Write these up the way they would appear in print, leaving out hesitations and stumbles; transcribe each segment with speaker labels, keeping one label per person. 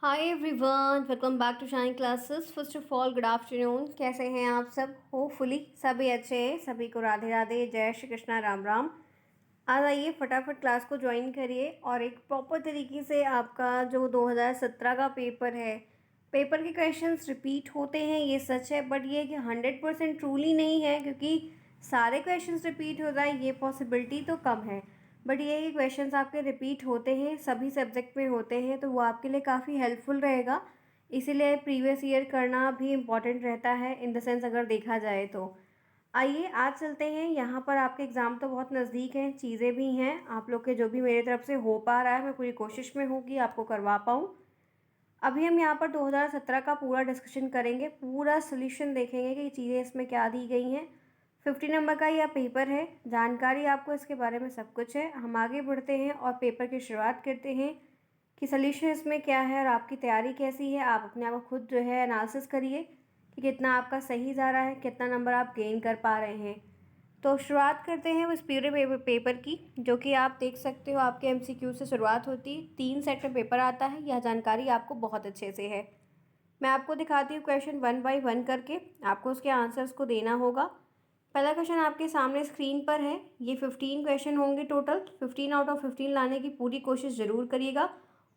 Speaker 1: Hi everyone, welcome back to Shine Classes. First of all good afternoon. कैसे हैं आप सब? होपफुली सभी अच्छे हैं। सभी को राधे राधे, जय श्री कृष्णा, राम राम। आज आइए फटाफट क्लास को ज्वाइन करिए और एक प्रॉपर तरीके से आपका जो 2017 का पेपर है, पेपर के क्वेश्चंस रिपीट होते हैं, ये सच है। बट ये कि 100% ट्रूली नहीं है, क्योंकि सारे क्वेश्चंस रिपीट हो जाए ये पॉसिबिलिटी तो कम है। बट ये कि क्वेश्चंस आपके रिपीट होते हैं, सभी सब्जेक्ट में होते हैं, तो वो आपके लिए काफ़ी हेल्पफुल रहेगा। इसीलिए प्रीवियस ईयर करना भी इम्पॉर्टेंट रहता है, इन द सेंस अगर देखा जाए तो। आइए आज चलते हैं। यहाँ पर आपके एग्ज़ाम तो बहुत नज़दीक हैं, चीज़ें भी हैं आप लोग के, जो भी मेरी तरफ से हो पा रहा है मैं पूरी कोशिश में हूँ कि आपको करवा पाऊँ। अभी हम यहाँ पर 2017 का पूरा डिस्कशन करेंगे, पूरा सोल्यूशन देखेंगे कि चीज़ें इसमें क्या दी गई हैं। 50 नंबर का यह पेपर है, जानकारी आपको इसके बारे में सब कुछ है। हम आगे बढ़ते हैं और पेपर की शुरुआत करते हैं कि सोल्यूशन इसमें क्या है और आपकी तैयारी कैसी है। आप अपने आप को खुद जो है एनालिसिस करिए कि कितना आपका सही जा रहा है, कितना नंबर आप गेन कर पा रहे हैं। तो शुरुआत करते हैं उस पूरे पेपर की, जो कि आप देख सकते हो आपके एमसीक्यू से शुरुआत होती है। 3 सेट में पेपर आता है, यह जानकारी आपको बहुत अच्छे से है। मैं आपको दिखाती हूँ क्वेश्चन 1 बाय 1 करके, आपको उसके आंसर्स को देना होगा। पहला क्वेश्चन आपके सामने स्क्रीन पर है। ये 15 क्वेश्चन होंगे टोटल। 15 आउट ऑफ 15 लाने की पूरी कोशिश ज़रूर करिएगा।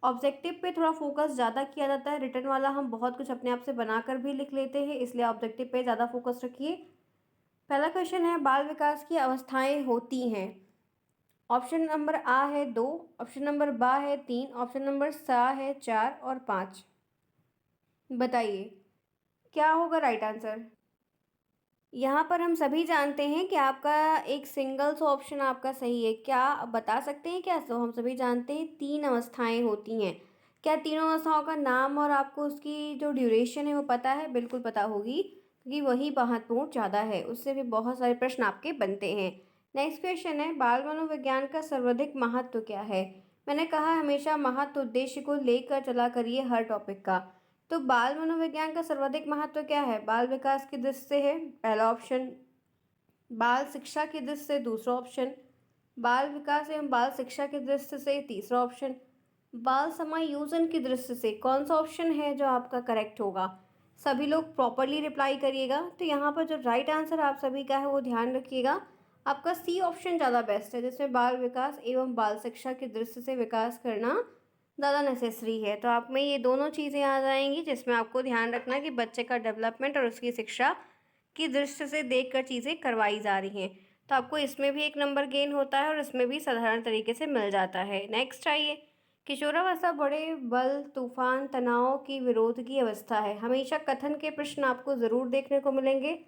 Speaker 1: ऑब्जेक्टिव पे थोड़ा फोकस ज़्यादा किया जाता है, रिटर्न वाला हम बहुत कुछ अपने आप से बनाकर भी लिख लेते हैं, इसलिए ऑब्जेक्टिव पे ज़्यादा फोकस रखिए। पहला क्वेश्चन है, बाल विकास की अवस्थाएं होती हैं। ऑप्शन नंबर आ है 2, ऑप्शन नंबर बा है 3, ऑप्शन नंबर सा है 4 और 5। बताइए क्या होगा राइट आंसर। यहाँ पर हम सभी जानते हैं कि आपका एक सिंगल सा ऑप्शन आपका सही है। क्या आप बता सकते हैं क्या? तो हम सभी जानते हैं 3 अवस्थाएं होती हैं। क्या तीनों अवस्थाओं का नाम और आपको उसकी जो ड्यूरेशन है वो पता है? बिल्कुल पता होगी, क्योंकि वही महत्वपूर्ण ज़्यादा है, उससे भी बहुत सारे प्रश्न आपके बनते हैं। नेक्स्ट क्वेश्चन है, बाल मनोविज्ञान का सर्वाधिक महत्व क्या है? मैंने कहा हमेशा महत्व उद्देश्य को लेकर चला करिए हर टॉपिक का। तो बाल मनोविज्ञान का सर्वाधिक महत्व क्या है? बाल विकास की दृष्टि से है पहला ऑप्शन, बाल शिक्षा की दृष्टि से दूसरा ऑप्शन, बाल विकास एवं बाल शिक्षा की दृष्टि से तीसरा ऑप्शन, बाल समायोजन की दृष्टि से कौन सा ऑप्शन है जो आपका करेक्ट होगा? सभी लोग प्रॉपरली रिप्लाई करिएगा। तो यहाँ पर जो राइट आंसर आप सभी का है वो ध्यान रखिएगा, आपका सी ऑप्शन ज़्यादा बेस्ट है, जिसमें बाल विकास एवं बाल शिक्षा की दृष्टि से विकास करना ज़्यादा नेसेसरी है। तो आप में ये दोनों चीज़ें आ जाएंगी, जिसमें आपको ध्यान रखना कि बच्चे का डेवलपमेंट और उसकी शिक्षा की दृष्टि से देखकर चीज़ें करवाई जा रही हैं। तो आपको इसमें भी 1 नंबर गेन होता है और इसमें भी साधारण तरीके से मिल जाता है। नेक्स्ट आइए, किशोरावस्था बड़े बल, तूफान, तनाव की विरोध की अवस्था है। हमेशा कथन के प्रश्न आपको ज़रूर देखने को मिलेंगे,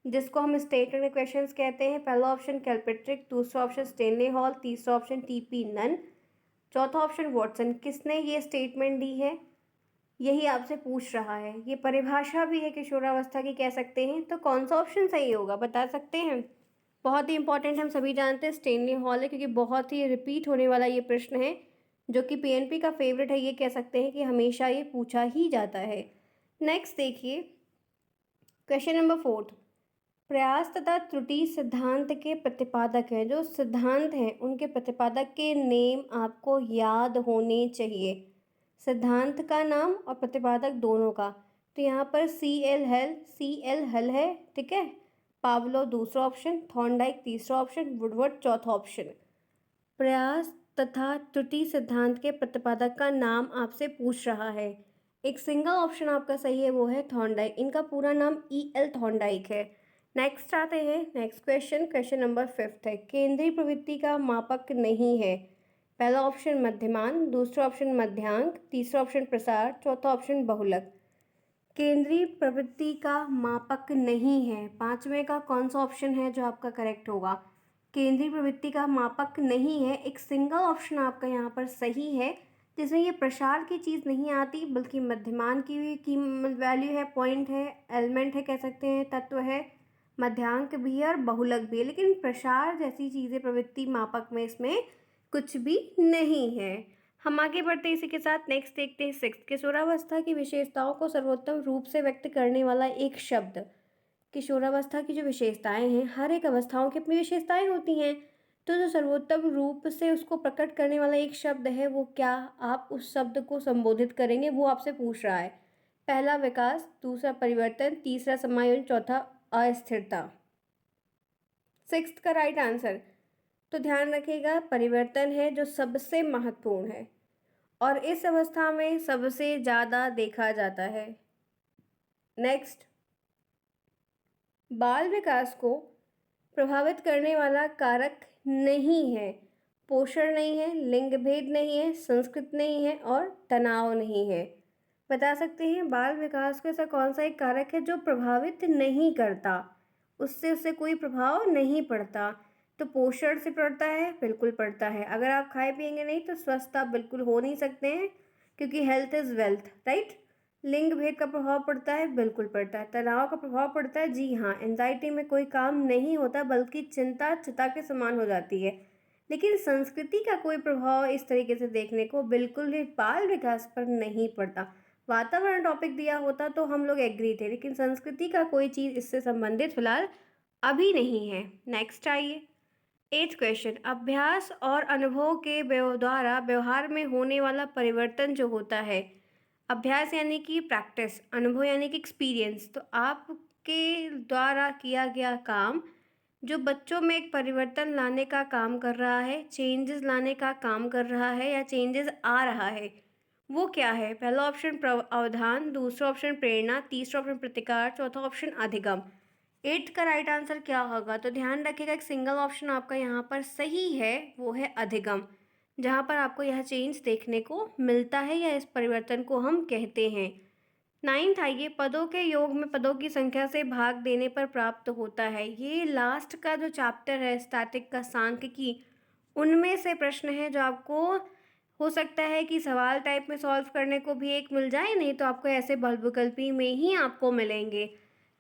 Speaker 1: जिसको हम स्टेटमेंट क्वेश्चंस कहते हैं। पहला ऑप्शन कैलपेट्रिक, दूसरा ऑप्शन स्टेनले हॉल, तीसरा ऑप्शन टीपी नन, चौथा ऑप्शन वॉटसन। किसने ये स्टेटमेंट दी है, यही आपसे पूछ रहा है। ये परिभाषा भी है किशोरावस्था की, कह सकते हैं। तो कौन सा ऑप्शन सही होगा, बता सकते हैं? बहुत ही इंपॉर्टेंट, हम सभी जानते हैं स्टेनली हॉल है, क्योंकि बहुत ही रिपीट होने वाला ये प्रश्न है, जो कि पीएनपी का फेवरेट है। ये कह सकते हैं कि हमेशा ये पूछा ही जाता है। नेक्स्ट देखिए, क्वेश्चन नंबर 4, प्रयास तथा त्रुटि सिद्धांत के प्रतिपादक हैं। जो सिद्धांत हैं उनके प्रतिपादक के नेम आपको याद होने चाहिए, सिद्धांत का नाम और प्रतिपादक दोनों का। तो यहाँ पर सी एल हल है, ठीक है। पावलो दूसरा ऑप्शन, थॉर्नडाइक तीसरा ऑप्शन, वुडवर्ड चौथा ऑप्शन। प्रयास तथा त्रुटि सिद्धांत के प्रतिपादक का नाम आपसे पूछ रहा है। एक सिंगल ऑप्शन आपका सही है, वो है थॉर्नडाइक। इनका पूरा नाम E.L. थॉर्नडाइक है। नेक्स्ट आते हैं, नेक्स्ट क्वेश्चन, क्वेश्चन नंबर 5 है, केंद्रीय प्रवृत्ति का मापक नहीं है। पहला ऑप्शन मध्यमान, दूसरा ऑप्शन मध्यांक, तीसरा ऑप्शन प्रसार, चौथा ऑप्शन बहुलक। केंद्रीय प्रवृत्ति का मापक नहीं है, पांचवें का कौन सा ऑप्शन है जो आपका करेक्ट होगा? केंद्रीय प्रवृत्ति का मापक नहीं है, एक सिंगल ऑप्शन आपका यहाँ पर सही है, जिसमें ये प्रसार की चीज़ नहीं आती, बल्कि मध्यमान की वैल्यू है, पॉइंट है, एलिमेंट है, कह सकते हैं, तत्व है, मध्यांक भी है और बहुलक भी है। लेकिन प्रसार जैसी चीज़ें प्रवृत्ति मापक में इसमें कुछ भी नहीं है। हम आगे बढ़ते हैं इसी के साथ। नेक्स्ट देखते हैं 6, किशोरावस्था की विशेषताओं को सर्वोत्तम रूप से व्यक्त करने वाला एक शब्द। किशोरावस्था की जो विशेषताएं हैं, हर एक अवस्थाओं की अपनी विशेषताएं होती हैं, तो जो सर्वोत्तम रूप से उसको प्रकट करने वाला एक शब्द है वो क्या आप उस शब्द को संबोधित करेंगे वो आपसे पूछ रहा है। पहला विकास, दूसरा परिवर्तन, तीसरा समायोजन, चौथा अस्थिरता। सिक्स्थ का राइट आंसर, तो ध्यान रखिएगा परिवर्तन है जो सबसे महत्वपूर्ण है और इस अवस्था में सबसे ज़्यादा देखा जाता है। नेक्स्ट, बाल विकास को प्रभावित करने वाला कारक नहीं है, पोषण नहीं है, लिंग भेद नहीं है, संस्कृत नहीं है और तनाव नहीं है। बता सकते हैं बाल विकास को ऐसा कौन सा एक कारक है जो प्रभावित नहीं करता, उससे उससे कोई प्रभाव नहीं पड़ता। तो पोषण से पड़ता है, बिल्कुल पड़ता है। अगर आप खाए पिएंगे नहीं तो स्वस्थ आप बिल्कुल हो नहीं सकते हैं, क्योंकि हेल्थ इज़ वेल्थ, राइट। लिंग भेद का प्रभाव पड़ता है, बिल्कुल पड़ता है। तनाव का प्रभाव पड़ता है, जी हाँ। एंजाइटी में कोई काम नहीं होता बल्कि चिंता चिता के समान हो जाती है। लेकिन संस्कृति का कोई प्रभाव इस तरीके से देखने को बिल्कुल भी बाल विकास पर नहीं पड़ता। वातावरण टॉपिक दिया होता तो हम लोग एग्री थे, लेकिन संस्कृति का कोई चीज़ इससे संबंधित फिलहाल अभी नहीं है। नेक्स्ट आइए, एथ क्वेश्चन, अभ्यास और अनुभव के द्वारा व्यवहार में होने वाला परिवर्तन जो होता है, अभ्यास यानी कि प्रैक्टिस, अनुभव यानी कि एक्सपीरियंस, तो आपके द्वारा किया गया काम जो बच्चों में एक परिवर्तन लाने का काम कर रहा है, चेंजेस लाने का काम कर रहा है या चेंजेस आ रहा है, वो क्या है? पहला ऑप्शन अवधान, दूसरा ऑप्शन प्रेरणा, तीसरा ऑप्शन प्रतिकार, चौथा ऑप्शन अधिगम। एट का राइट आंसर क्या होगा? तो ध्यान रखिएगा एक सिंगल ऑप्शन आपका यहाँ पर सही है, वो है अधिगम, जहाँ पर आपको यह चेंज देखने को मिलता है या इस परिवर्तन को हम कहते हैं। नाइन्थ आइए, पदों के योग में पदों की संख्या से भाग देने पर प्राप्त होता है। ये लास्ट का जो चैप्टर है स्टैटिक का सांख्यिकी, उनमें से प्रश्न है जो आपको हो सकता है कि सवाल टाइप में सॉल्व करने को भी एक मिल जाए, नहीं तो आपको ऐसे बहुविकल्पी में ही आपको मिलेंगे।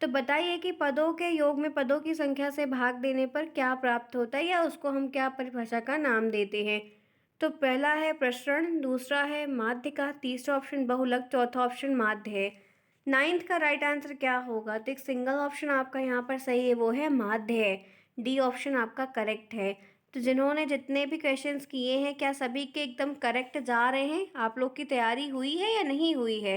Speaker 1: तो बताइए कि पदों के योग में पदों की संख्या से भाग देने पर क्या प्राप्त होता है या उसको हम क्या परिभाषा का नाम देते हैं। तो पहला है प्रसरण, दूसरा है माध्य का, तीसरा ऑप्शन बहुलक, चौथा ऑप्शन माध्य है। नाइन्थ का राइट आंसर क्या होगा? तो एक सिंगल ऑप्शन आपका यहाँ पर सही है, वो है माध्य है। डी ऑप्शन आपका करेक्ट है। तो जिन्होंने जितने भी क्वेश्चंस किए हैं क्या सभी के एकदम करेक्ट जा रहे हैं? आप लोग की तैयारी हुई है या नहीं हुई है?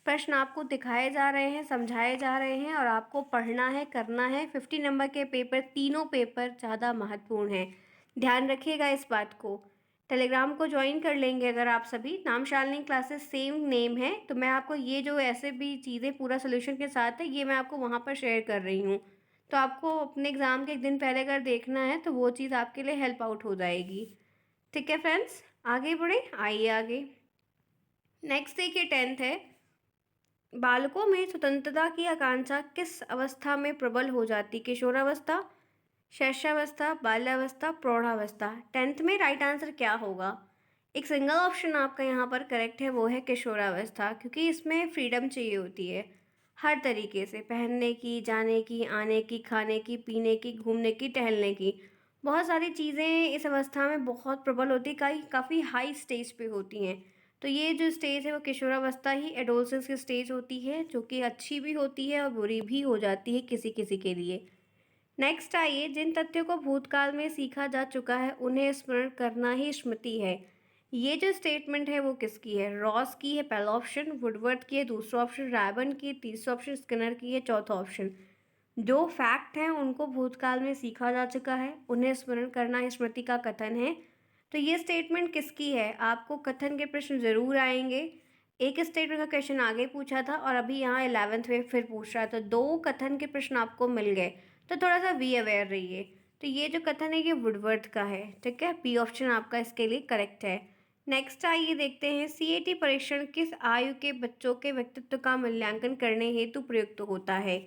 Speaker 1: प्रश्न आपको दिखाए जा रहे हैं, समझाए जा रहे हैं और आपको पढ़ना है, करना है। 50 नंबर के पेपर, तीनों पेपर ज़्यादा महत्वपूर्ण हैं, ध्यान रखिएगा इस बात को। टेलीग्राम को ज्वाइन कर लेंगे अगर आप सभी, नाम शालिनी क्लासेस सेम नेम है, तो मैं आपको ये जो ऐसे भी चीज़ें पूरा सोल्यूशन के साथ है ये मैं आपको वहाँ पर शेयर कर रही हूँ। तो आपको अपने एग्ज़ाम के एक दिन पहले अगर देखना है तो वो चीज़ आपके लिए हेल्प आउट हो जाएगी। ठीक है फ्रेंड्स, आगे बढ़े, आइए आगे। नेक्स्ट देखिए 10th है, बालकों में स्वतंत्रता की आकांक्षा किस अवस्था में प्रबल हो जाती? किशोरावस्था, शैशवावस्था, बाल्यावस्था, प्रौढ़ावस्था। 10th में राइट आंसर क्या होगा? एक सिंगल ऑप्शन आपका यहाँ पर करेक्ट है, वो है किशोरावस्था, क्योंकि इसमें फ्रीडम चाहिए होती है हर तरीके से, पहनने की, जाने की, आने की, खाने की, पीने की, घूमने की, टहलने की। बहुत सारी चीज़ें इस अवस्था में बहुत प्रबल होती है, काफ़ी हाई स्टेज पे होती हैं। तो ये जो स्टेज है वो किशोरावस्था ही एडोलसेंस की स्टेज होती है, जो कि अच्छी भी होती है और बुरी भी हो जाती है किसी किसी के लिए। नेक्स्ट आइए, जिन तथ्यों को भूतकाल में सीखा जा चुका है उन्हें स्मरण करना ही स्मृति है। ये जो स्टेटमेंट है वो किसकी है? रॉस की है पहला ऑप्शन, वुडवर्थ की है दूसरा ऑप्शन, रायबर्न की है तीसरा ऑप्शन, स्किनर की है चौथा ऑप्शन। जो फैक्ट हैं उनको भूतकाल में सीखा जा चुका है, उन्हें स्मरण करना ही स्मृति का कथन है। तो ये स्टेटमेंट किसकी है? आपको कथन के प्रश्न जरूर आएंगे। एक स्टेटमेंट का क्वेश्चन आगे पूछा था और अभी यहाँ 11th में फिर पूछ रहा है, तो दो कथन के प्रश्न आपको मिल गए, तो थोड़ा सा बी अवेयर रहिए। तो ये जो कथन है ये वुडवर्थ का है, ठीक है, बी ऑप्शन आपका इसके लिए करेक्ट है। नेक्स्ट आइए देखते हैं, सीएटी परीक्षण किस आयु के बच्चों के व्यक्तित्व का मूल्यांकन करने हेतु प्रयुक्त होता है?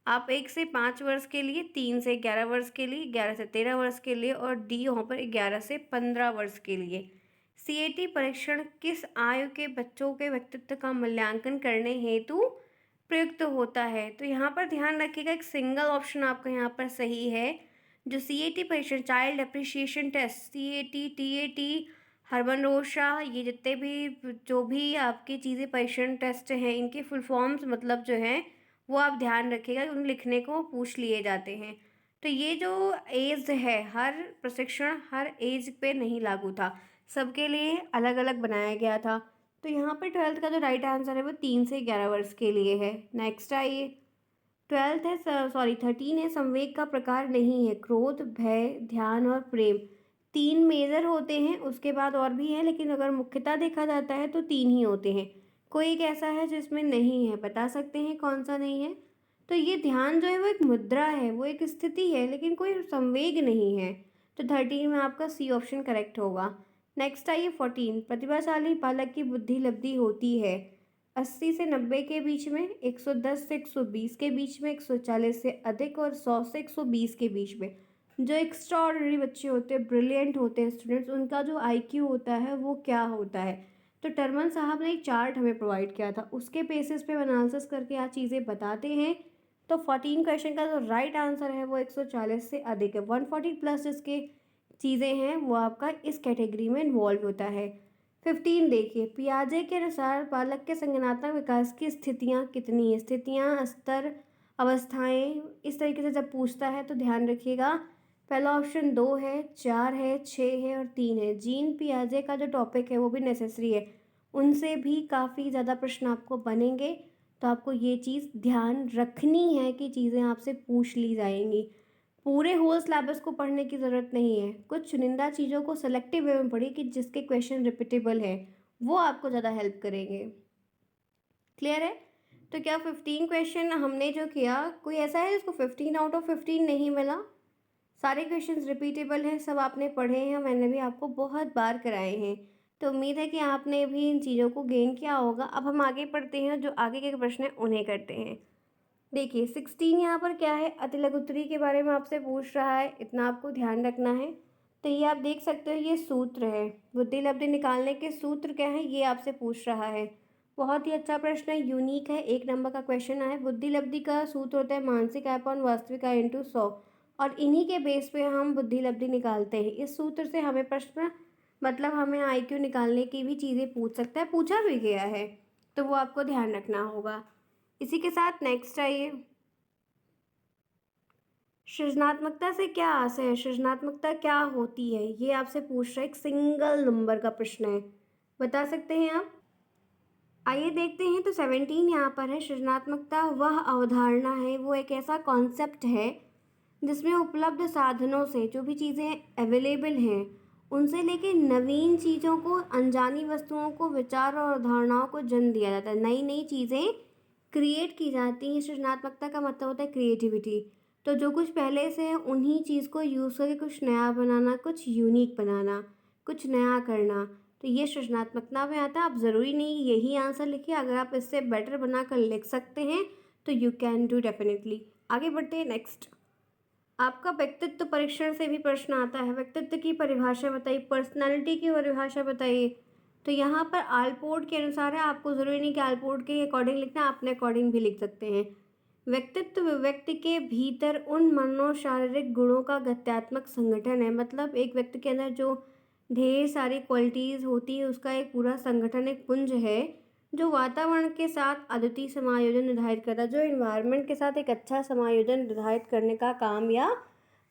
Speaker 1: आप 1 से 5 वर्ष के लिए, 3 से 11 वर्ष के लिए, 11 से 13 वर्ष के लिए और डी यहाँ पर 11 से 15 वर्ष के लिए। सीएटी परीक्षण किस आयु के बच्चों के व्यक्तित्व का मूल्यांकन करने हेतु प्रयुक्त होता है? तो यहाँ पर ध्यान रखिएगा एक सिंगल ऑप्शन आपका यहाँ पर सही है। जो सीएटी परीक्षण, child appreciation test, CAT, TAT, Hermann Rorschach, ये जितने भी जो भी आपकी चीज़ें परीक्षण टेस्ट हैं इनके फुल फॉर्म्स मतलब जो हैं वो आप ध्यान रखिएगा, उन लिखने को पूछ लिए जाते हैं। तो ये जो एज है, हर प्रशिक्षण हर एज पे नहीं लागू था, सबके लिए अलग अलग बनाया गया था। तो यहाँ पे 12th का जो राइट आंसर है वो 3 से 11 वर्ष के लिए है। नेक्स्ट आइए, 12th है, सॉरी 13 है, संवेग का प्रकार नहीं है, क्रोध, भय, ध्यान और प्रेम। 3 मेजर होते हैं, उसके बाद और भी हैं, लेकिन अगर मुख्यतः देखा जाता है तो 3 ही होते हैं। कोई एक ऐसा है जिसमें नहीं है, बता सकते हैं कौन सा नहीं है? तो ये ध्यान जो है वो एक मुद्रा है, वो एक स्थिति है, लेकिन कोई संवेग नहीं है। तो 13 में आपका सी ऑप्शन करेक्ट होगा। नेक्स्ट आइए 14, प्रतिभाशाली बालक की बुद्धि लब्धि होती है 80 से 90 के बीच में, 110 से 120 के बीच में, 140 से अधिक और 100 से 120 के बीच में। जो एक्स्ट्रा ऑर्डिनरी बच्चे होते हैं, ब्रिलियंट होते हैं स्टूडेंट्स, उनका जो आईक्यू होता है वो क्या होता है? तो टर्मन साहब ने एक चार्ट हमें प्रोवाइड किया था, उसके बेसिस पे एनालिसिस करके आज चीज़ें बताते हैं। तो 14 क्वेश्चन का जो राइट आंसर है वो 140 से अधिक है। 140 प्लस जिसके चीज़ें हैं वो आपका इस कैटेगरी में इन्वॉल्व होता है। 15 देखिए, पियाजे के अनुसार बालक के संज्ञानात्मक विकास की स्थितियाँ कितनी है? स्थितियाँ, स्तर, अवस्थाएं, इस तरीके से जब पूछता है तो ध्यान रखिएगा। पहला ऑप्शन 2 है, 4 है, 6 है और 3 है। जीन पियाजे का जो टॉपिक है वो भी नेसेसरी है, उनसे भी काफ़ी ज़्यादा प्रश्न आपको बनेंगे। तो आपको ये चीज़ ध्यान रखनी है कि चीज़ें आपसे पूछ ली जाएंगी। पूरे होल सिलेबस को पढ़ने की ज़रूरत नहीं है, कुछ चुनिंदा चीज़ों को सेलेक्टिव वे में पढ़िए कि जिसके क्वेश्चन रिपीटेबल है, वो आपको ज़्यादा हेल्प करेंगे। क्लियर है? तो क्या 15 क्वेश्चन हमने जो किया, कोई ऐसा है जिसको 15 आउट ऑफ 15 नहीं मिला? सारे क्वेश्चंस रिपीटेबल हैं, सब आपने पढ़े हैं, मैंने भी आपको बहुत बार कराए हैं। तो उम्मीद है कि आपने भी इन चीज़ों को गेन किया होगा। अब हम आगे पढ़ते हैं, जो आगे के प्रश्न हैं उन्हें करते हैं। देखिए 16 यहाँ पर क्या है, अतिलघुत्तरी के बारे में आपसे पूछ रहा है, इतना आपको ध्यान रखना है। तो ये आप देख सकते हो, ये सूत्र है, बुद्धि लब्धि निकालने के सूत्र क्या है ये आपसे पूछ रहा है। बहुत ही अच्छा प्रश्न है, यूनिक है, 1 नंबर का क्वेश्चन है। बुद्धि लब्धि का सूत्र होता है मानसिक आय अपॉन वास्तविक आय इंटू 100, और इन्हीं के बेस पे हम बुद्धि लब्धि निकालते हैं। इस सूत्र से हमें प्रश्न, मतलब हमें आईक्यू निकालने की भी चीज़ें पूछ सकता है, पूछा भी गया है, तो वो आपको ध्यान रखना होगा। इसी के साथ नेक्स्ट आइए, सृजनात्मकता से क्या आशय है, सृजनात्मकता क्या होती है, ये आपसे पूछ रहा है, एक सिंगल नंबर का प्रश्न है, बता सकते हैं आप? आइए देखते हैं। तो 17 यहाँ पर है, सृजनात्मकता वह अवधारणा है, वो एक ऐसा कॉन्सेप्ट है जिसमें उपलब्ध साधनों से, जो भी चीज़ें अवेलेबल हैं उनसे लेके नवीन चीज़ों को, अनजानी वस्तुओं को, विचार और अवधारणाओं को जन्म दिया जाता है, नई नई चीज़ें क्रिएट की जाती हैं। सृजनात्मकता का मतलब होता है क्रिएटिविटी। तो जो कुछ पहले से है उन्हीं चीज़ को यूज़ करके कुछ नया बनाना, कुछ यूनिक बनाना, कुछ नया करना, तो ये सृजनात्मकता में आता है। आप ज़रूरी नहीं यही आंसर लिखिए, अगर आप इससे बेटर बनाकर लिख सकते हैं तो यू कैन डू डेफिनेटली। आगे बढ़ते हैं नेक्स्ट। आपका व्यक्तित्व परीक्षण से भी प्रश्न आता है, व्यक्तित्व की परिभाषा बताइए, पर्सनालिटी की परिभाषा बताइए। तो यहाँ पर आलपोर्ट के अनुसार है, आपको ज़रूरी नहीं कि आलपोर्ट के अकॉर्डिंग लिखना, आप अपने अकॉर्डिंग भी लिख सकते हैं। व्यक्तित्व व्यक्ति के भीतर उन मनोशारीरिक गुणों का गत्यात्मक संगठन है, मतलब एक व्यक्ति के अंदर जो ढेर सारी क्वालिटीज़ होती है उसका एक पूरा संगठन, एक पुंज है, जो वातावरण के साथ अद्वितीय समायोजन निर्धारित करता है, जो इन्वायरमेंट के साथ एक अच्छा समायोजन निर्धारित करने का काम या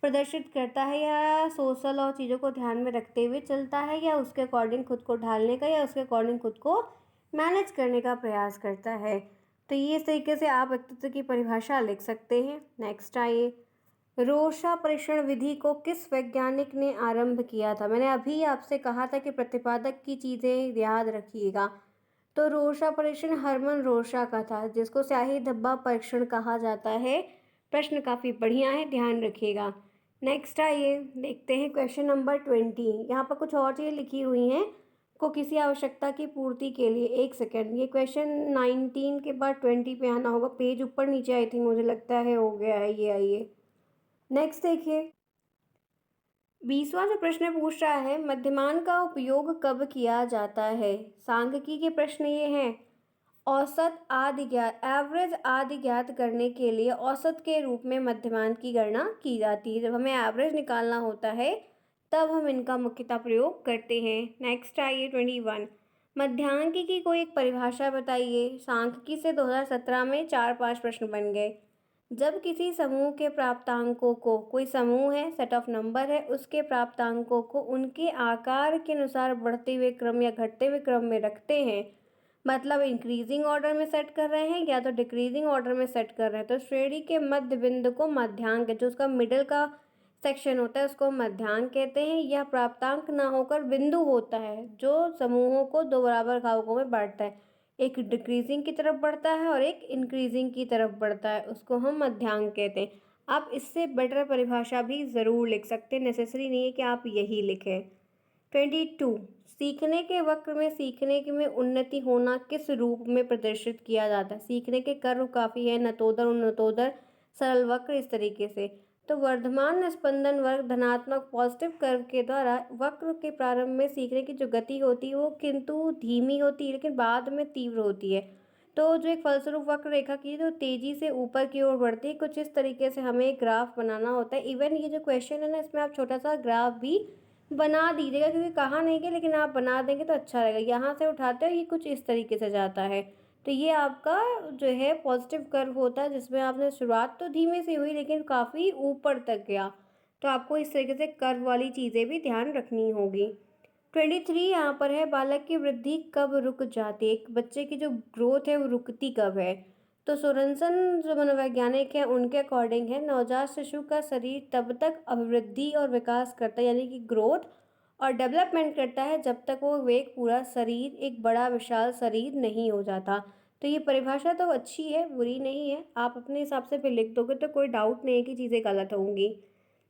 Speaker 1: प्रदर्शित करता है, या सोशल और चीज़ों को ध्यान में रखते हुए चलता है, या उसके अकॉर्डिंग खुद को ढालने का, या उसके अकॉर्डिंग खुद को मैनेज करने का प्रयास करता है। तो ये इस तरीके से आप व्यक्तित्व की परिभाषा लिख सकते हैं। नेक्स्ट आइए, रोशा परीक्षण विधि को किस वैज्ञानिक ने आरंभ किया था? मैंने अभी आपसे कहा था कि प्रतिपादक की चीज़ें याद रखिएगा। तो रोशा परीक्षण हरमन रोशा का था, जिसको स्याही धब्बा परीक्षण कहा जाता है। प्रश्न काफ़ी बढ़िया है, ध्यान रखिएगा। नेक्स्ट आइए देखते हैं क्वेश्चन नंबर 20। यहाँ पर कुछ और चीज़ें लिखी हुई हैं, को किसी आवश्यकता की पूर्ति के लिए, एक सेकेंड, ये क्वेश्चन 19 के बाद 20 पे आना होगा, पेज ऊपर नीचे आई थिंक मुझे लगता है हो गया है ये। आइए नेक्स्ट देखिए, 20वां जो प्रश्न पूछ रहा है, मध्यमान का उपयोग कब किया जाता है? सांख्यिकी के प्रश्न ये हैं। औसत आदि ज्ञात, एवरेज आदि ज्ञात करने के लिए औसत के रूप में मध्यमान की गणना की जाती है। जब हमें एवरेज निकालना होता है तब हम इनका मुख्यतः प्रयोग करते हैं। नेक्स्ट आइए 21, मध्यांकी की कोई एक परिभाषा बताइए। सांख्यिकी से 2017 में 4-5 प्रश्न बन गए। जब किसी समूह के प्राप्तांकों को, कोई समूह है, सेट ऑफ नंबर है, उसके प्राप्तांकों को उनके आकार के अनुसार बढ़ते हुए क्रम या घटते हुए क्रम में रखते हैं, मतलब इंक्रीजिंग ऑर्डर में सेट कर रहे हैं या तो डिक्रीजिंग ऑर्डर में सेट कर रहे हैं, तो श्रेणी के मध्य बिंदु को मध्यांक, जो उसका मिडिल का सेक्शन होता है उसको मध्यांक कहते हैं। यह प्राप्तांक ना होकर बिंदु होता है जो समूहों को दो बराबर भागों में बांटता है, एक डिक्रीजिंग की तरफ बढ़ता है और एक इंक्रीजिंग की तरफ बढ़ता है, उसको हम मध्यांक कहते हैं। आप इससे बेटर परिभाषा भी ज़रूर लिख सकते हैं, नेसेसरी नहीं है कि आप यही लिखें। 22, सीखने के वक्र में सीखने में उन्नति होना किस रूप में प्रदर्शित किया जाता है। सीखने के कर्व काफ़ी है, नतोदर उन्नतोदर सरल वक्र, इस तरीके से। तो वर्धमान स्पंदन वर्ग धनात्मक पॉजिटिव कर्व के द्वारा वक्र के प्रारंभ में सीखने की जो गति होती है वो किंतु धीमी होती है लेकिन बाद में तीव्र होती है। तो जो एक फलस्वरूप वक्र रेखा की तो तेजी से ऊपर की ओर बढ़ती है। कुछ इस तरीके से हमें एक ग्राफ बनाना होता है। इवन ये जो क्वेश्चन है ना, इसमें आप छोटा सा ग्राफ भी बना दीजिएगा, क्योंकि कहा नहीं कि, लेकिन आप बना देंगे तो अच्छा रहेगा। यहाँ से उठाते हो ये कुछ इस तरीके से जाता है, तो ये आपका जो है पॉजिटिव कर्व होता है, जिसमें आपने शुरुआत तो धीमे से हुई लेकिन काफ़ी ऊपर तक गया। तो आपको इस तरीके से कर्व वाली चीज़ें भी ध्यान रखनी होगी। 23 यहाँ पर है, बालक की वृद्धि कब रुक जाती है, एक बच्चे की जो ग्रोथ है वो रुकती कब है। तो सोरेनसन जो मनोवैज्ञानिक है उनके अकॉर्डिंग है, नवजात शिशु का शरीर तब तक अभिवृद्धि और विकास करता है, यानी कि ग्रोथ और डेवलपमेंट करता है, जब तक वो एक पूरा शरीर, एक बड़ा विशाल शरीर नहीं हो जाता। तो ये परिभाषा तो अच्छी है, बुरी नहीं है, आप अपने हिसाब से फिर लिख दोगे तो कोई डाउट नहीं है कि चीज़ें गलत होंगी।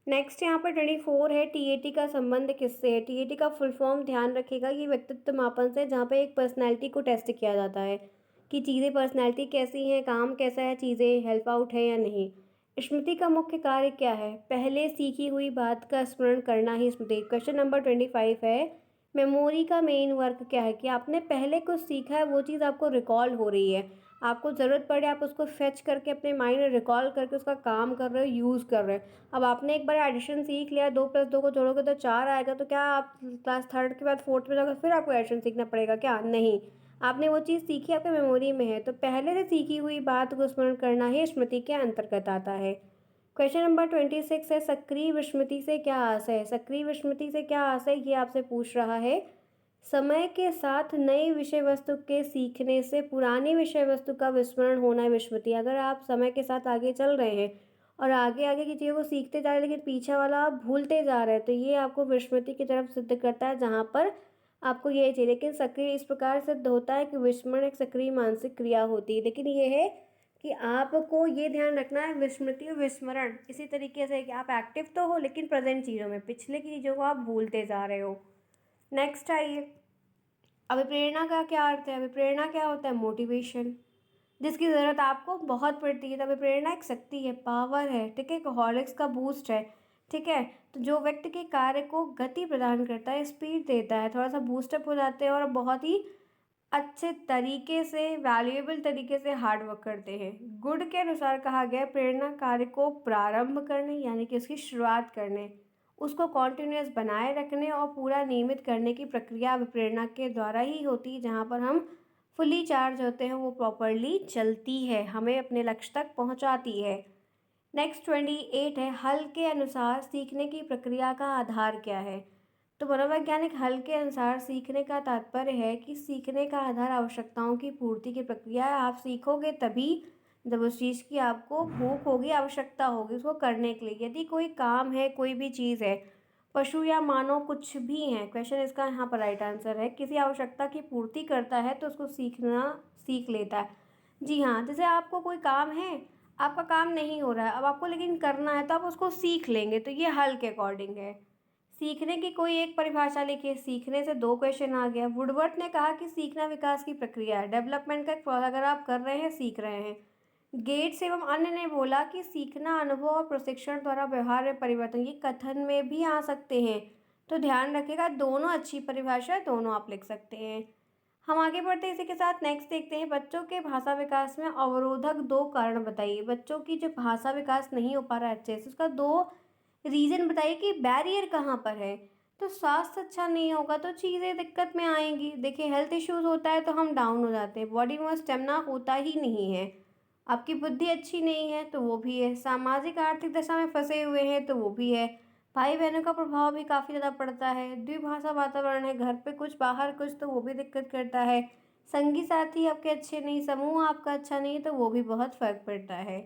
Speaker 1: नेक्स्ट यहाँ पर 24 है, टीएटी का संबंध किससे है। टीएटी का फुल फॉर्म ध्यान रखिएगा, ये व्यक्तित्व मापन से, जहाँ पे एक पर्सनैलिटी को टेस्ट किया जाता है कि चीज़ें, पर्सनैलिटी कैसी है, काम कैसा है, चीज़ें हेल्प आउट है या नहीं। स्मृति का मुख्य कार्य क्या है, पहले सीखी हुई बात का स्मरण करना ही स्मृति। क्वेश्चन नंबर 25 है, मेमोरी का मेन वर्क क्या है, कि आपने पहले कुछ सीखा है वो चीज़ आपको रिकॉल हो रही है, आपको ज़रूरत पड़े आप उसको फेच करके अपने माइंड में रिकॉल करके उसका काम कर रहे हो, यूज़ कर रहे हो। अब आपने एक बार एडिशन सीख लिया, 2+2 को जोड़ोगे तो 4 आएगा, तो क्या आप क्लास थर्ड के बाद फोर्थ में जाकर फिर आपको एडिशन सीखना पड़ेगा क्या, नहीं। आपने वो चीज़ सीखी, आपके मेमोरी में है, तो पहले से सीखी हुई बात को स्मरण करना ही स्मृति के अंतर्गत आता है। क्वेश्चन नंबर 26 है, सक्रिय विस्मृति से क्या आशय है। सक्रिय विस्मृति से क्या आशय, ये आपसे पूछ रहा है। समय के साथ नई विषय वस्तु के सीखने से पुरानी विषय वस्तु का विस्मरण होना है विस्मृति। अगर आप समय के साथ आगे चल रहे हैं और आगे आगे की चीज़ों को सीखते जा रहे हैं लेकिन पीछे वाला आप भूलते जा रहे हैं, तो ये आपको विस्मृति की तरफ सिद्ध करता है, जहाँ पर आपको ये चाहिए। लेकिन सक्रिय इस प्रकार सिद्ध होता है कि विस्मरण एक सक्रिय मानसिक क्रिया होती है, लेकिन ये है कि आपको ये ध्यान रखना है, विस्मृति और विस्मरण इसी तरीके से कि आप एक्टिव तो हो लेकिन प्रेजेंट चीज़ों में, पिछले की चीज़ों को आप भूलते जा रहे हो। नेक्स्ट आइए, अभिप्रेरणा का क्या अर्थ है। अभिप्रेरणा क्या होता है, मोटिवेशन, जिसकी ज़रूरत आपको बहुत पड़ती है। तो अभिप्रेरणा एक शक्ति है, पावर है, ठीक है, एक हॉर्लिक्स का बूस्ट है, ठीक है। तो जो व्यक्ति के कार्य को गति प्रदान करता है, स्पीड देता है, थोड़ा सा बूस्टअप हो जाते हैं और बहुत ही अच्छे तरीके से, वैल्यूएबल तरीके से हार्ड वर्क करते हैं। गुड के अनुसार कहा गया है, प्रेरणा कार्य को प्रारंभ करने यानी कि उसकी शुरुआत करने, उसको कॉन्टिन्यूस बनाए रखने और पूरा नियमित करने की प्रक्रिया अभिप्रेरणा के द्वारा ही होती है। जहाँ पर हम फुली चार्ज होते हैं, वो प्रॉपरली चलती है, हमें अपने लक्ष्य तक पहुँचाती है। नेक्स्ट 28 है, हल के अनुसार सीखने की प्रक्रिया का आधार क्या है। तो मनोवैज्ञानिक हल के अनुसार सीखने का तात्पर्य है कि सीखने का आधार आवश्यकताओं की पूर्ति की प्रक्रिया है। आप सीखोगे तभी जब उस चीज़ की आपको भूख होगी, आवश्यकता होगी उसको करने के लिए। यदि कोई काम है, कोई भी चीज़ है, पशु या मानव कुछ भी है, क्वेश्चन इसका यहाँ पर राइट आंसर है, किसी आवश्यकता की पूर्ति करता है तो उसको सीखना सीख लेता है। जी हाँ, जैसे आपको कोई काम है, आपका काम नहीं हो रहा है, अब आपको लेकिन करना है तो आप उसको सीख लेंगे, तो ये हल के अकॉर्डिंग है। सीखने की कोई एक परिभाषा लिखिए, सीखने से 2 क्वेश्चन आ गया। वुडवर्थ ने कहा कि सीखना विकास की प्रक्रिया है, डेवलपमेंट का एक अगर आप कर रहे हैं, सीख रहे हैं। गेट्स एवं अन्य ने बोला कि सीखना अनुभव और प्रशिक्षण द्वारा व्यवहार में परिवर्तन, ये कथन में भी आ सकते हैं। तो ध्यान रखिएगा, दोनों अच्छी परिभाषा है, दोनों आप लिख सकते हैं। हम आगे बढ़ते हैं इसी के साथ। नेक्स्ट देखते हैं, बच्चों के भाषा विकास में अवरोधक 2 कारण बताइए। बच्चों की जो भाषा विकास नहीं हो पा रहा है अच्छे से, उसका 2 रीज़न बताइए कि बैरियर कहाँ पर है। तो स्वास्थ्य अच्छा नहीं होगा तो चीज़ें दिक्कत में आएंगी। देखिए, हेल्थ इश्यूज़ होता है तो हम डाउन हो जाते हैं, बॉडी में स्टेमिना होता ही नहीं है। आपकी बुद्धि अच्छी नहीं है तो वो भी है, सामाजिक आर्थिक दशा में फंसे हुए हैं तो वो भी है, भाई बहनों का प्रभाव भी काफ़ी ज़्यादा पड़ता है, द्विभाषा वातावरण है, घर पे कुछ बाहर कुछ तो वो भी दिक्कत करता है, संगी साथी आपके अच्छे नहीं, समूह आपका अच्छा नहीं तो वो भी बहुत फ़र्क पड़ता है।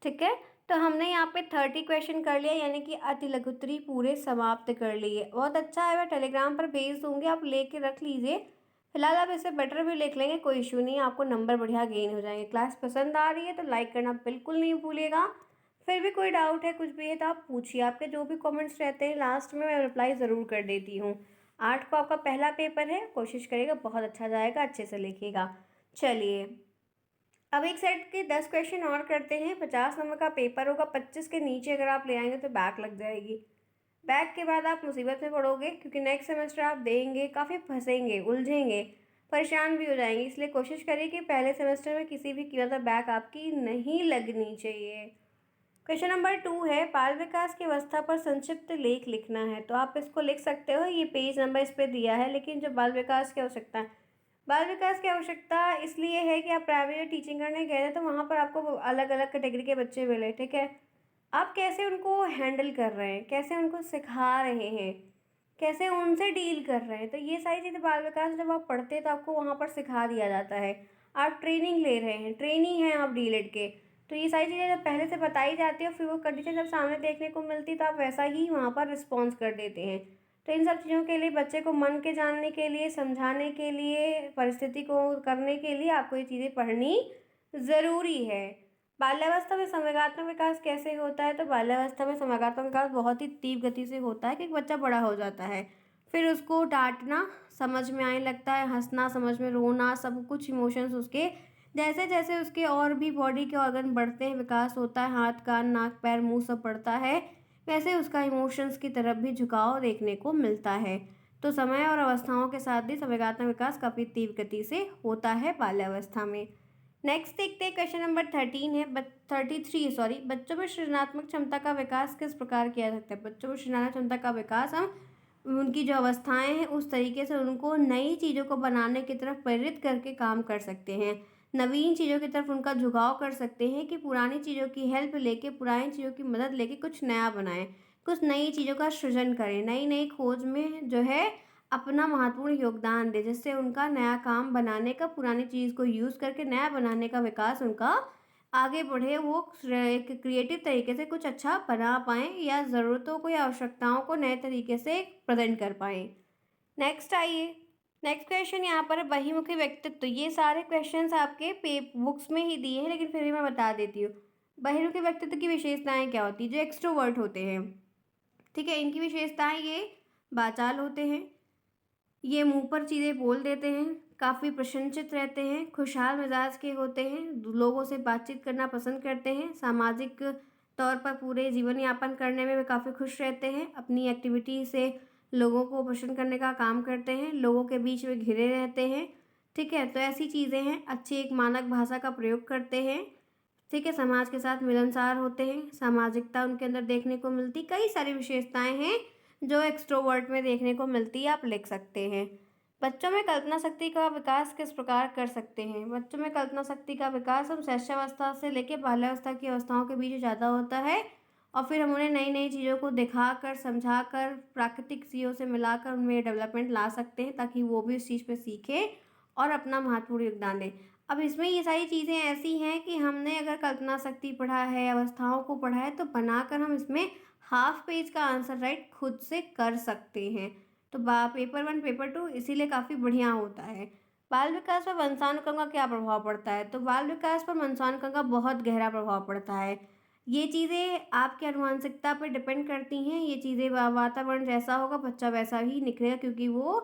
Speaker 1: ठीक है, तो हमने यहाँ पे 30 क्वेश्चन कर लिया, यानी कि अति लघुत्तरी पूरे समाप्त कर लिए। बहुत अच्छा है, मैं टेलीग्राम पर भेज दूंगी, आप लेके रख लीजिए। फिलहाल आप इसे बेटर भी लिख लेंगे, कोई इशू नहीं, आपको नंबर बढ़िया गेन हो जाएंगे। क्लास पसंद आ रही है तो लाइक करना बिल्कुल नहीं भूलिएगा। फिर भी कोई डाउट है कुछ भी है तो आप पूछिए, आपके जो भी कमेंट्स रहते हैं लास्ट में मैं रिप्लाई ज़रूर कर देती हूँ। 8 को आपका पहला पेपर है, कोशिश करिएगा बहुत अच्छा जाएगा, अच्छे से लिखिएगा। चलिए, अब एक सेट के 10 क्वेश्चन और करते हैं। 50 नंबर का पेपर होगा, 25 के नीचे अगर आप ले आएंगे तो बैक लग जाएगी। बैक के बाद आप मुसीबत में पड़ोगे, क्योंकि नेक्स्ट सेमेस्टर आप देंगे, काफ़ी फंसेंगे, उलझेंगे, परेशान भी हो जाएंगे। इसलिए कोशिश करिए कि पहले सेमेस्टर में किसी भी कीमत पर बैक आपकी नहीं लगनी चाहिए। क्वेश्चन नंबर 2 है, बाल विकास की अवस्था पर संक्षिप्त लेख लिखना है। तो आप इसको लिख सकते हो, ये पेज नंबर इस पर दिया है, लेकिन जो बाल विकास की आवश्यकता है, बाल विकास की आवश्यकता इसलिए है कि आप प्राइमरी टीचिंग करने गए थे तो वहाँ पर आपको अलग अलग कैटेगरी के बच्चे मिले। ठीक है, आप कैसे उनको हैंडल कर रहे हैं, कैसे उनको सिखा रहे हैं, कैसे उनसे डील कर रहे हैं, तो ये सारी चीज़ें बाल विकास जब आप पढ़ते हैं तो आपको वहाँ पर सिखा दिया जाता है। आप ट्रेनिंग ले रहे हैं, ट्रेनी हैं आप डीलेड के, तो ये सारी चीज़ें जब पहले से बताई जाती है, फिर वो कंडीशन जब सामने देखने को मिलती है तो आप वैसा ही वहाँ पर रिस्पॉन्स कर देते हैं। तो इन सब चीज़ों के लिए, बच्चे को मन के जानने के लिए, समझाने के लिए, परिस्थिति को करने के लिए आपको ये चीज़ें पढ़नी ज़रूरी है। बाल्यावस्था में संवेगात्मक विकास कैसे होता है? तो बाल्यावस्था में संवेगात्मक विकास बहुत ही तीव्र गति से होता है कि एक बच्चा बड़ा हो जाता है, फिर उसको डांटना समझ में आने लगता है, हंसना समझ में, रोना, सब कुछ इमोशंस उसके जैसे जैसे उसके और भी बॉडी के ऑर्गन बढ़ते हैं, विकास होता है, हाथ कान नाक पैर मुंह सब बढ़ता है, वैसे उसका इमोशंस की तरफ भी झुकाव देखने को मिलता है। तो समय और अवस्थाओं के साथ भी संवेगात्मक विकास काफ़ी तीव्र गति से होता है बाल्यावस्था में। नेक्स्ट देखते हैं, क्वेश्चन नंबर 13 है, 33 सॉरी, बच्चों में सृजनात्मक क्षमता का विकास किस प्रकार किया जा सकता है? बच्चों में सृजनात्मक क्षमता का विकास हम उनकी जो अवस्थाएं हैं उस तरीके से उनको नई चीज़ों को बनाने की तरफ प्रेरित करके काम कर सकते हैं, नवीन चीज़ों की तरफ उनका झुकाव कर सकते हैं कि पुरानी चीज़ों की हेल्प लेके, पुरानी चीज़ों की मदद लेके कुछ नया बनाएं, कुछ नई चीज़ों का सृजन करें, नई नई खोज में जो है अपना महत्वपूर्ण योगदान दें, जिससे उनका नया काम बनाने का, पुरानी चीज़ को यूज़ करके नया बनाने का विकास उनका आगे बढ़े, वो एक क्रिएटिव तरीके से कुछ अच्छा बना पाएँ या ज़रूरतों को या आवश्यकताओं को नए तरीके से प्रेजेंट कर पाएँ। नेक्स्ट आइए, नेक्स्ट क्वेश्चन यहाँ पर है, बहिर्मुखी व्यक्तित्व। ये सारे क्वेश्चंस आपके बुक्स में ही दिए हैं, लेकिन फिर भी मैं बता देती हूँ। बहिर्मुखी व्यक्तित्व की विशेषताएं क्या होती है? जो एक्सट्रोवर्ट होते हैं, ठीक है, इनकी विशेषताएं, ये बाचाल होते हैं, ये मुंह पर चीज़ें बोल देते हैं, काफ़ी प्रसन्नचित्त रहते हैं, खुशहाल मिजाज के होते हैं, लोगों से बातचीत करना पसंद करते हैं, सामाजिक तौर पर पूरे जीवन यापन करने में वे काफ़ी खुश रहते हैं, अपनी एक्टिविटी से लोगों को प्रसन्न करने का काम करते हैं, लोगों के बीच में घिरे रहते हैं। ठीक है, तो ऐसी चीज़ें हैं। अच्छी एक मानक भाषा का प्रयोग करते हैं। ठीक है, समाज के साथ मिलनसार होते हैं, सामाजिकता उनके अंदर देखने को मिलती, कई सारी विशेषताएं हैं जो एक्सट्रोवर्ट में देखने को मिलती है, आप लिख सकते हैं। बच्चों में कल्पना शक्ति का विकास किस प्रकार कर सकते हैं? बच्चों में कल्पना शक्ति का विकास हम शैशवावस्था से लेकर बाल्यावस्था की अवस्थाओं के बीच ज़्यादा होता है, और फिर हम उन्हें नई नई चीज़ों को दिखाकर, समझाकर, प्राकृतिक चीज़ों से मिलाकर उनमें डेवलपमेंट ला सकते हैं, ताकि वो भी उस चीज़ पर सीखें और अपना महत्वपूर्ण योगदान दें। अब इसमें ये सारी चीज़ें ऐसी हैं कि हमने अगर कल्पना शक्ति पढ़ा है, अवस्थाओं को पढ़ा है, तो बनाकर हम इसमें हाफ पेज का आंसर राइट खुद से कर सकते हैं। तो पेपर 1 पेपर 2 इसीलिए काफ़ी बढ़िया होता है। बाल विकास पर वंशानुक्रम का क्या प्रभाव पड़ता है? तो बाल विकास पर वंशानुक्रम का बहुत गहरा प्रभाव पड़ता है। ये चीज़ें आपकी आनुवंशिकता पर डिपेंड करती हैं। ये चीज़ें वातावरण जैसा होगा बच्चा वैसा ही निखरेगा, क्योंकि वो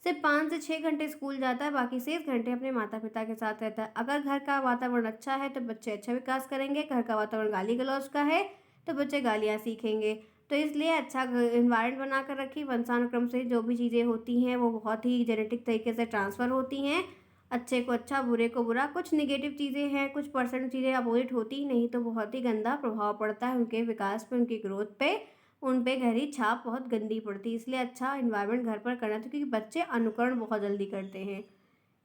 Speaker 1: सिर्फ 5 से 6 घंटे स्कूल जाता है, बाकी शेष घंटे अपने माता पिता के साथ रहता है। अगर घर का वातावरण अच्छा है तो बच्चे अच्छा विकास करेंगे, घर का वातावरण गाली गलौज का है तो बच्चे गालियाँ सीखेंगे। तो इसलिए अच्छा इन्वायरमेंट बना कर रखिए। वंशानुक्रम से जो भी चीज़ें होती हैं वो बहुत ही जेनेटिक तरीके से ट्रांसफ़र होती हैं, अच्छे को अच्छा, बुरे को बुरा। कुछ निगेटिव चीज़ें हैं, कुछ परसेंट चीज़ें अपोजिट होती ही नहीं, तो बहुत ही गंदा प्रभाव पड़ता है उनके विकास पे, उनकी ग्रोथ पे, उन पे गहरी छाप बहुत गंदी पड़ती है। इसलिए अच्छा इन्वायरमेंट घर पर करना चाहिए, क्योंकि बच्चे अनुकरण बहुत जल्दी करते हैं।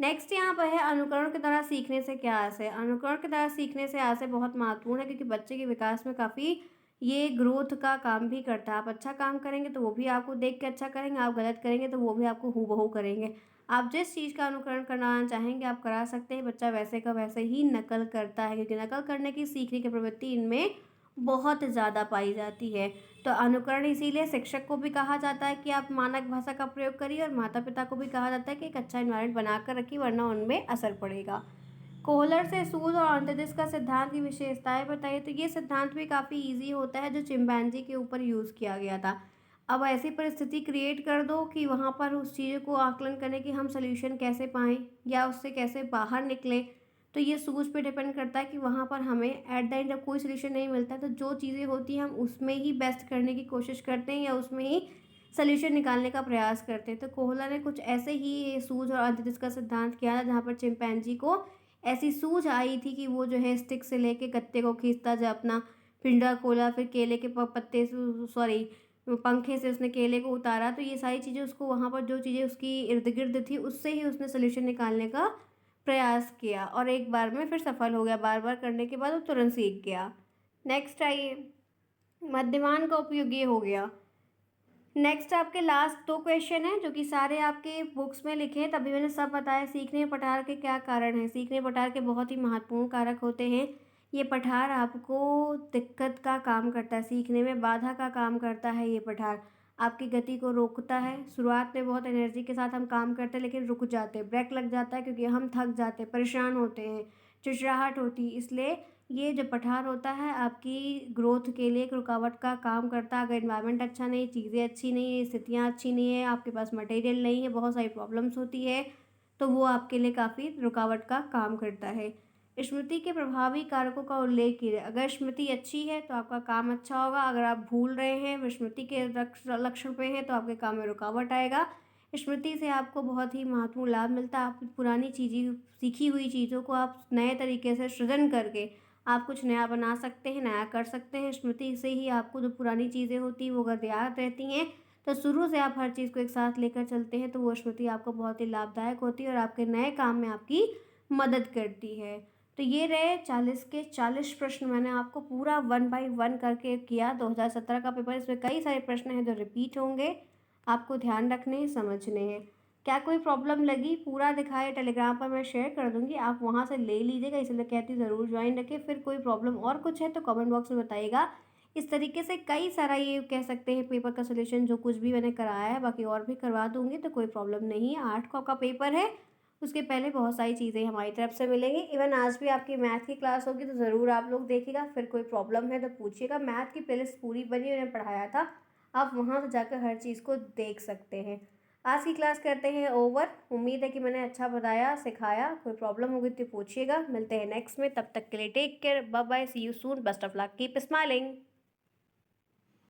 Speaker 1: नेक्स्ट यहाँ पर है अनुकरण के द्वारा सीखने से क्या आशय। अनुकरण के द्वारा सीखने से आशय बहुत महत्वपूर्ण है, क्योंकि बच्चे के विकास में काफ़ी ये ग्रोथ का काम भी करता है। आप अच्छा काम करेंगे तो वो भी आपको देख के अच्छा करेंगे, आप गलत करेंगे तो वो भी आपको हूबहू करेंगे। आप जिस चीज़ का अनुकरण कराना चाहेंगे आप करा सकते हैं, बच्चा वैसे का वैसे ही नकल करता है, क्योंकि नकल करने की सीखने की प्रवृत्ति इनमें बहुत ज़्यादा पाई जाती है। तो अनुकरण इसीलिए शिक्षक को भी कहा जाता है कि आप मानक भाषा का प्रयोग करिए, और माता पिता को भी कहा जाता है कि एक अच्छा इन्वायरमेंट बनाकर रखिए, वरना उनमें असर पड़ेगा। कोहलर से सूद और अंतर्दिश का सिद्धांत की विशेषताएं बताइए। तो ये सिद्धांत भी काफ़ी इजी होता है, जो चिंपैंजी के ऊपर यूज़ किया गया था। अब ऐसी परिस्थिति क्रिएट कर दो कि वहाँ पर उस चीज़ को आकलन करने की हम सोल्यूशन कैसे पाएँ या उससे कैसे बाहर निकलें। तो ये सूझ पे डिपेंड करता है कि वहाँ पर हमें एट द एंड जब कोई सोल्यूशन नहीं मिलता, तो जो चीज़ें होती हैं हम उसमें ही बेस्ट करने की कोशिश करते हैं या उसमें ही सोल्यूशन निकालने का प्रयास करते हैं। तो कोहलर ने कुछ ऐसे ही सूझ और अंतर्दिश का सिद्धांत किया था, जहाँ पर चिंपैंजी को ऐसी सूझ आई थी कि वो जो है स्टिक से लेके गत्ते को खींचता, जब अपना पिंडा खोला, फिर केले के पत्ते सॉरी पंखे से उसने केले को उतारा, तो ये सारी चीज़ें उसको वहाँ पर जो चीज़ें उसकी इर्द गिर्द थी उससे ही उसने सोल्यूशन निकालने का प्रयास किया, और एक बार में फिर सफल हो गया। बार बार करने के बाद वो तुरंत सीख गया। नेक्स्ट आइए, मध्यमान का उपयोग ये हो गया। नेक्स्ट आपके लास्ट दो क्वेश्चन हैं, जो कि सारे आपके बुक्स में लिखे हैं, तभी मैंने सब बताया। सीखने पठार के क्या कारण हैं। सीखने पठार के बहुत ही महत्वपूर्ण कारक होते हैं। ये पठार आपको दिक्कत का काम करता है, सीखने में बाधा का काम करता है। ये पठार आपकी गति को रोकता है। शुरुआत में बहुत एनर्जी के साथ हम काम करते हैं, लेकिन रुक जाते हैं, ब्रेक लग जाता है, क्योंकि हम थक जाते हैं, परेशान होते हैं, चिड़चिड़ाहट होती है। इसलिए ये जो पठार होता है आपकी ग्रोथ के लिए एक रुकावट का काम करता है। अगर एनवायरनमेंट अच्छा नहीं, चीज़ें अच्छी नहीं है, स्थितियाँ अच्छी नहीं है, आपके पास मटेरियल नहीं है, बहुत सारी प्रॉब्लम्स होती है, तो वो आपके लिए काफ़ी रुकावट का काम करता है। स्मृति के प्रभावी कारकों का उल्लेख कीजिए। अगर स्मृति अच्छी है तो आपका काम अच्छा होगा। अगर आप भूल रहे हैं, स्मृति के लक्षण पे हैं, तो आपके काम में रुकावट आएगा। स्मृति से आपको बहुत ही महत्वपूर्ण लाभ मिलता है। आप पुरानी चीज़ें, सीखी हुई चीज़ों को आप नए तरीके से सृजन करके आप कुछ नया बना सकते हैं, नया कर सकते हैं। स्मृति से ही आपको जो पुरानी चीज़ें होती हैं वो अगर याद रहती हैं, तो शुरू से आप हर चीज़ को एक साथ लेकर चलते हैं, तो वो स्मृति आपको बहुत ही लाभदायक होती है और आपके नए काम में आपकी मदद करती है। तो ये रहे 40 के 40 प्रश्न, मैंने आपको पूरा 1 बाय 1 करके किया। 2017 का पेपर, इसमें कई सारे प्रश्न हैं जो रिपीट होंगे, आपको ध्यान रखने हैं, समझने हैं। क्या कोई प्रॉब्लम लगी, पूरा दिखाए टेलीग्राम पर मैं शेयर कर दूँगी, आप वहाँ से ले लीजिएगा, इसलिए कहती हूँ ज़रूर ज्वाइन रखें। फिर कोई प्रॉब्लम और कुछ है तो कमेंट बॉक्स में बताइएगा। इस तरीके से कई सारा ये कह सकते हैं पेपर का सॉल्यूशन जो कुछ भी मैंने कराया है, बाकी और भी करवा दूँगी, तो कोई प्रॉब्लम नहीं है। 8 का आपका पेपर है, उसके पहले बहुत सारी चीज़ें हमारी तरफ से मिलेंगी। इवन आज भी आपकी मैथ की क्लास होगी, तो ज़रूर आप लोग देखिएगा। फिर कोई प्रॉब्लम है तो पूछिएगा। मैथ की प्लेलिस्ट पूरी बनी, मैंने पढ़ाया था, आप वहाँ से जाकर हर चीज़ को देख सकते हैं। आज की क्लास करते हैं ओवर। उम्मीद है कि मैंने अच्छा बताया, सिखाया। कोई प्रॉब्लम होगी तो पूछिएगा। मिलते हैं नेक्स्ट में, तब तक के लिए take care, bye bye, see you soon, best of luck, keep smiling.